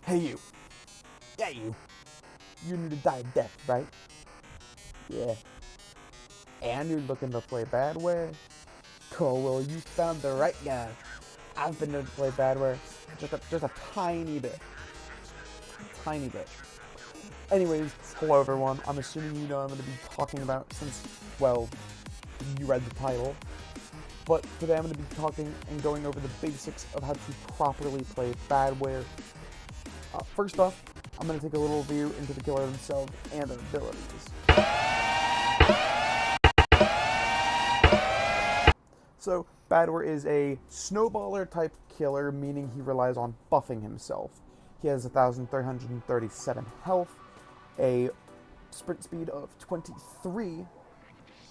Hey you. Yeah, you. You need to die a death, right? Yeah. And you're looking to play Badware? Cool, well, you found the right guy. I've been known to play Badware just a tiny bit. Tiny bit. Anyways, hello everyone. I'm assuming you know what I'm going to be talking about since, well, you read the title. But today I'm going to be talking and going over the basics of how to properly play Badware. First off, I'm going to take a little view into the killer themselves and their abilities. So, Badware is a snowballer type killer, meaning he relies on buffing himself. He has 1,337 health, a sprint speed of 23,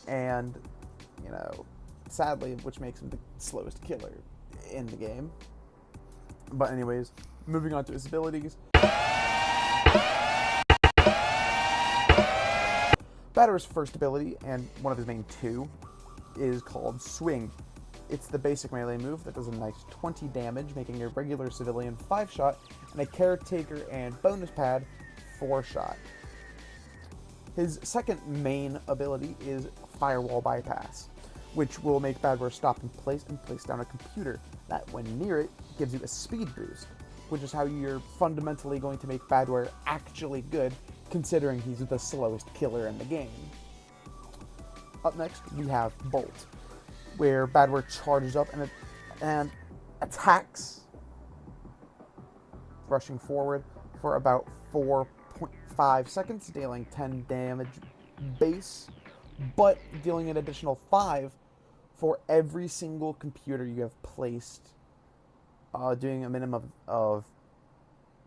and, sadly, which makes him the slowest killer in the game. But anyways, moving on to his abilities. Badware's first ability, and one of his main two, is called Swing. It's the basic melee move that does a nice 20 damage, making a regular civilian 5-shot, and a caretaker and bonus pad 4-shot. His second main ability is Firewall Bypass, which will make Badware stop in place and place down a computer that, when near it, gives you a speed boost, which is how you're fundamentally going to make Badware actually good, considering he's the slowest killer in the game. Up next, we have Bolt, where Badware charges up and attacks, rushing forward for about 4.5 seconds, dealing 10 damage base, but dealing an additional 5 for every single computer you have placed, doing a minimum of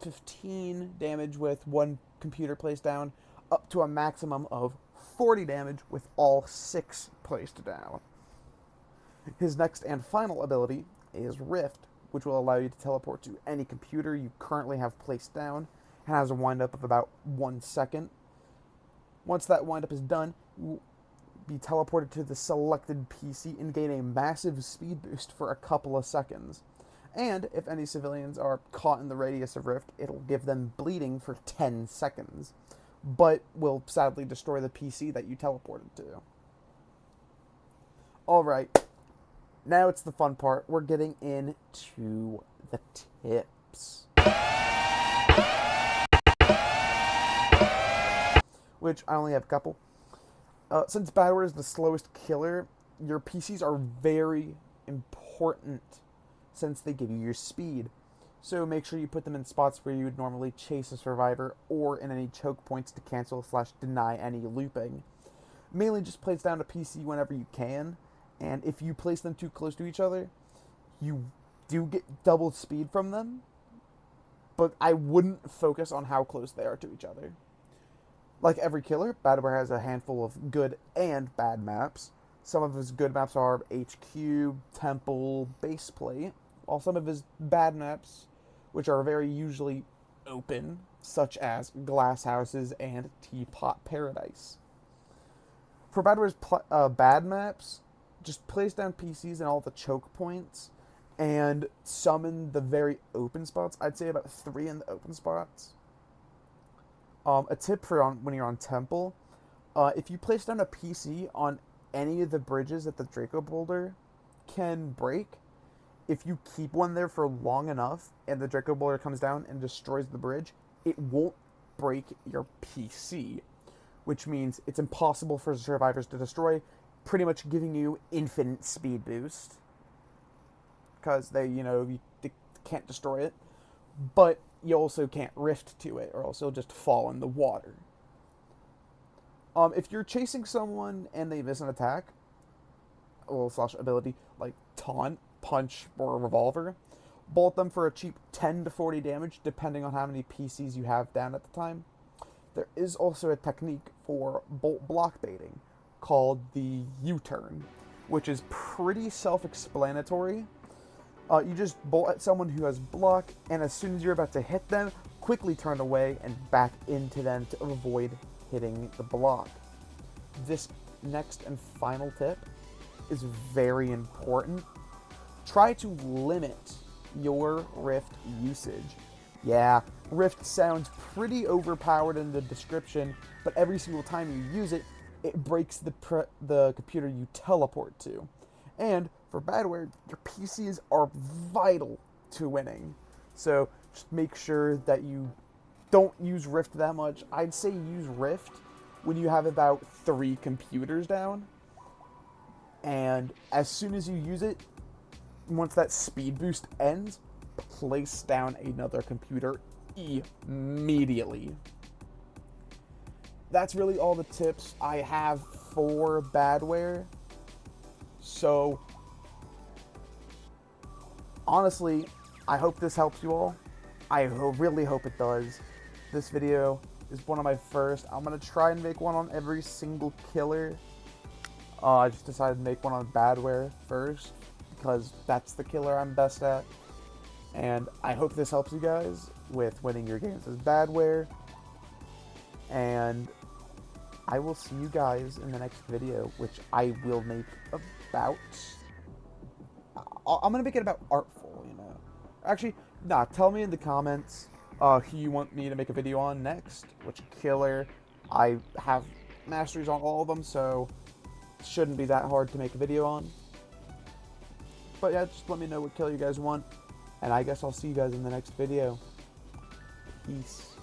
15 damage with one computer placed down, up to a maximum of 40 damage with all 6 placed down. His next and final ability is Rift, which will allow you to teleport to any computer you currently have placed down, and has a windup of about 1 second. Once that windup is done, you will be teleported to the selected PC and gain a massive speed boost for a couple of seconds. And if any civilians are caught in the radius of Rift, it'll give them bleeding for 10 seconds, but will sadly destroy the PC that you teleported to. Alright, now it's the fun part. We're getting into the tips, which I only have a couple. Since Badware is the slowest killer, your PCs are very important since they give you your speed. So make sure you put them in spots where you would normally chase a survivor, or in any choke points to cancel/deny any looping. Mainly just place down a PC whenever you can, and if you place them too close to each other, you do get double speed from them, but I wouldn't focus on how close they are to each other. Like every killer, Badware has a handful of good and bad maps. Some of his good maps are HQ, Temple, Baseplate, while some of his bad maps, which are very usually open, such as Glass Houses and Teapot Paradise. For Badware's bad maps, just place down PCs in all the choke points and summon the very open spots. I'd say about 3 in the open spots. A tip for when you're on Temple, if you place down a PC on any of the bridges that the Draco Boulder can break, if you keep one there for long enough and the Draco Boulder comes down and destroys the bridge, it won't break your PC, which means it's impossible for survivors to destroy, pretty much giving you infinite speed boost, because they can't destroy it, but you also can't rift to it, or else you'll just fall in the water. If you're chasing someone and they miss an attack, / ability, like Taunt, Punch, or Revolver, bolt them for a cheap 10 to 40 damage, depending on how many PCs you have down at the time. There is also a technique for bolt block baiting called the U-turn, which is pretty self-explanatory. You just bolt at someone who has block, and as soon as you're about to hit them, quickly turn away and back into them to avoid hitting the block. This next and final tip is very important. Try to limit your Rift usage. Yeah, Rift sounds pretty overpowered in the description, but every single time you use it, it breaks the computer you teleport to. And for Badware, your PCs are vital to winning. So just make sure that you don't use Rift that much. I'd say use Rift when you have about 3 computers down. And as soon as you use it, once that speed boost ends, place down another computer immediately. That's really all the tips I have for Badware. So, honestly, I hope this helps you all. I really hope it does. This video is one of my first. I'm going to try and make one on every single killer. I just decided to make one on Badware first, because that's the killer I'm best at. And I hope this helps you guys with winning your games as Badware. And I will see you guys in the next video, which I will make about... I'm going to make it about Artful, you know. Actually, nah, tell me in the comments who you want me to make a video on next, which killer. I have masteries on all of them, so it shouldn't be that hard to make a video on. But yeah, just let me know what killer you guys want, and I guess I'll see you guys in the next video. Peace.